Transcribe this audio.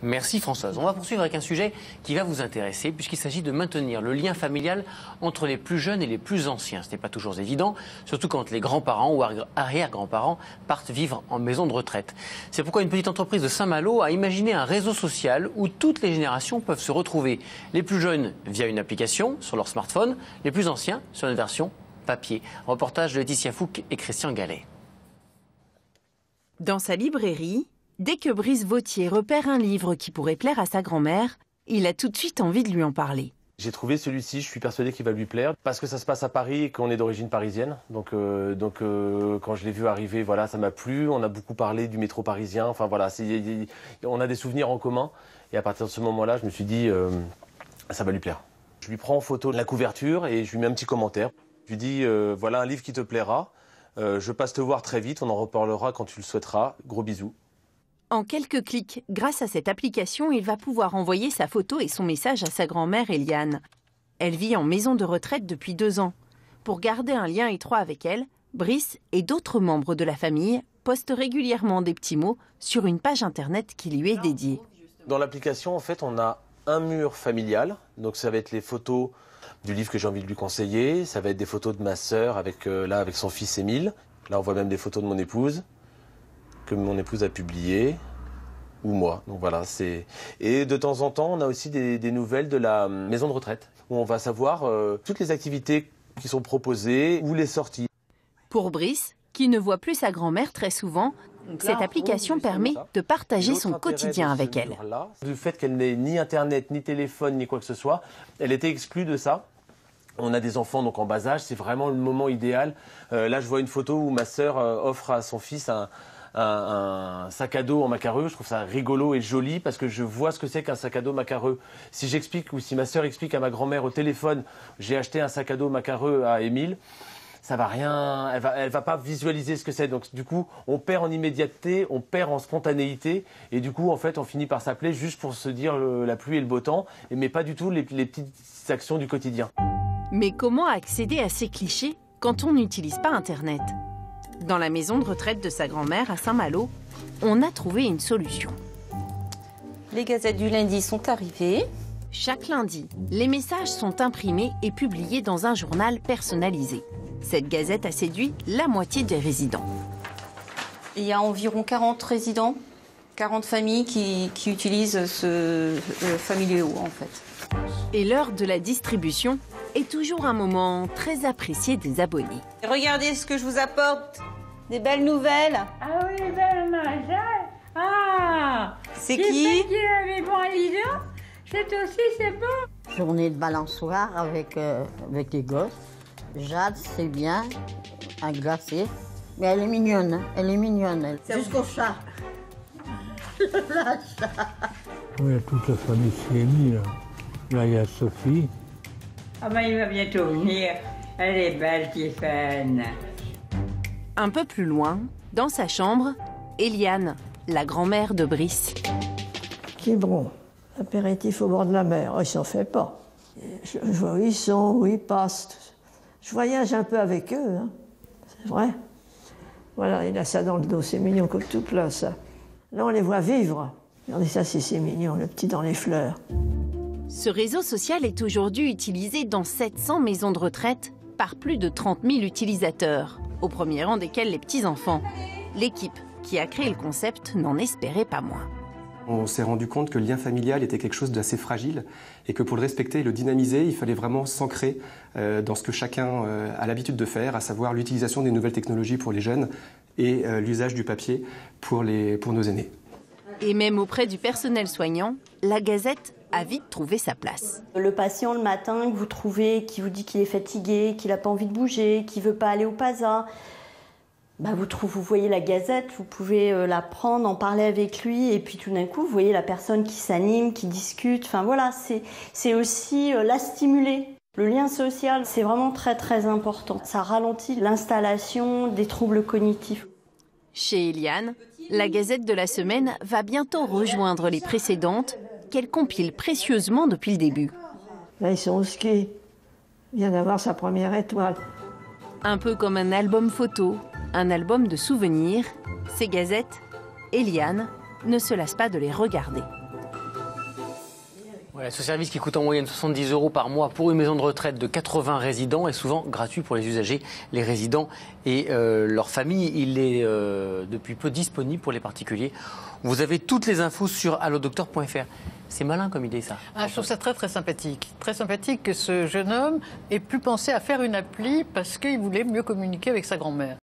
Merci Françoise. On va poursuivre avec un sujet qui va vous intéresser puisqu'il s'agit de maintenir le lien familial entre les plus jeunes et les plus anciens. Ce n'est pas toujours évident, surtout quand les grands-parents ou arrière-grands-parents partent vivre en maison de retraite. C'est pourquoi une petite entreprise de Saint-Malo a imaginé un réseau social où toutes les générations peuvent se retrouver. Les plus jeunes via une application sur leur smartphone, les plus anciens sur une version papier. Reportage de Laetitia Fouque et Christian Gallet. Dans sa librairie, dès que Brice Vautier repère un livre qui pourrait plaire à sa grand-mère, il a tout de suite envie de lui en parler. J'ai trouvé celui-ci, je suis persuadé qu'il va lui plaire, parce que ça se passe à Paris et qu'on est d'origine parisienne. Donc, quand je l'ai vu arriver, voilà, ça m'a plu. On a beaucoup parlé du métro parisien. Enfin voilà, on a des souvenirs en commun. Et à partir de ce moment-là, je me suis dit, ça va lui plaire. Je lui prends en photo la couverture et je lui mets un petit commentaire. Je lui dis, voilà un livre qui te plaira. Je passe te voir très vite, on en reparlera quand tu le souhaiteras. Gros bisous. En quelques clics, grâce à cette application, il va pouvoir envoyer sa photo et son message à sa grand-mère Eliane. Elle vit en maison de retraite depuis 2 ans. Pour garder un lien étroit avec elle, Brice et d'autres membres de la famille postent régulièrement des petits mots sur une page internet qui lui est dédiée. Dans l'application, en fait, on a un mur familial. Donc ça va être les photos du livre que j'ai envie de lui conseiller. Ça va être des photos de ma sœur avec son fils Émile. Là, on voit même des photos de mon épouse, que mon épouse a publié, ou moi. Donc voilà, et de temps en temps, on a aussi des nouvelles de la maison de retraite, où on va savoir toutes les activités qui sont proposées ou les sorties. Pour Brice, qui ne voit plus sa grand-mère très souvent, cette application permet de partager son quotidien avec elle. Du fait qu'elle n'ait ni internet, ni téléphone, ni quoi que ce soit, elle était exclue de ça. On a des enfants donc en bas âge, c'est vraiment le moment idéal. Là, je vois une photo où ma sœur offre à son fils un sac à dos en macareux. Je trouve ça rigolo et joli parce que je vois ce que c'est qu'un sac à dos macareux. Si j'explique ou si ma sœur explique à ma grand-mère au téléphone, j'ai acheté un sac à dos macareux à Émile, ça va rien, elle va pas visualiser ce que c'est. Donc du coup, on perd en immédiateté, on perd en spontanéité et du coup, en fait, on finit par s'appeler juste pour se dire la pluie et le beau temps, mais pas du tout les petites actions du quotidien. Mais comment accéder à ces clichés quand on n'utilise pas Internet ? Dans la maison de retraite de sa grand-mère à Saint-Malo, on a trouvé une solution. Les gazettes du lundi sont arrivées. Chaque lundi, les messages sont imprimés et publiés dans un journal personnalisé. Cette gazette a séduit la moitié des résidents. Il y a environ 40 résidents, 40 familles qui utilisent ce Familéo en fait. Et l'heure de la distribution est toujours un moment très apprécié des abonnés. Regardez ce que je vous apporte, des belles nouvelles. Ah oui, belle majeure. Ah, c'est qui avait bon Lisa. C'est aussi, c'est bon. Journée de balançoire avec les gosses. Jade, c'est bien, un glacé. Mais elle est mignonne, hein. Elle est mignonne, elle. Jusqu'au chat. Oui, il y a toute la famille qui est mise, là. Là, il y a Sophie. Ah ben, il va bientôt venir. Elle est belle, Tiffany. Un peu plus loin, dans sa chambre, Eliane, la grand-mère de Brice. Quiberon, apéritif au bord de la mer. Oh, il s'en fait pas. Je vois où ils sont, où ils passent. Je voyage un peu avec eux, hein. C'est vrai. Voilà, il a ça dans le dos, c'est mignon comme tout plat, ça. Là, on les voit vivre. Regardez ça, c'est mignon, le petit dans les fleurs. Ce réseau social est aujourd'hui utilisé dans 700 maisons de retraite par plus de 30 000 utilisateurs, au premier rang desquels les petits-enfants. L'équipe qui a créé le concept n'en espérait pas moins. On s'est rendu compte que le lien familial était quelque chose d'assez fragile et que pour le respecter et le dynamiser, il fallait vraiment s'ancrer dans ce que chacun a l'habitude de faire, à savoir l'utilisation des nouvelles technologies pour les jeunes et l'usage du papier pour nos aînés. Et même auprès du personnel soignant, la Gazette a vite trouvé sa place. Le patient le matin que vous trouvez, qui vous dit qu'il est fatigué, qu'il n'a pas envie de bouger, qu'il ne veut pas aller au PASA, vous voyez la Gazette, vous pouvez la prendre, en parler avec lui, et puis tout d'un coup, vous voyez la personne qui s'anime, qui discute. Enfin voilà, c'est aussi la stimuler. Le lien social, c'est vraiment très très important. Ça ralentit l'installation des troubles cognitifs. Chez Eliane, la Gazette de la semaine va bientôt rejoindre les précédentes qu'elle compile précieusement depuis le début. Là, ils sont au ski. Il vient d'avoir sa première étoile. Un peu comme un album photo, un album de souvenirs, ces gazettes, Eliane ne se lasse pas de les regarder. Voilà, ce service qui coûte en moyenne 70 € par mois pour une maison de retraite de 80 résidents est souvent gratuit pour les usagers, les résidents et leur famille. Il est depuis peu disponible pour les particuliers. Vous avez toutes les infos sur allodocteur.fr. C'est malin comme idée, ça. Je trouve ça très très sympathique. Très sympathique que ce jeune homme ait pu penser à faire une appli parce qu'il voulait mieux communiquer avec sa grand-mère.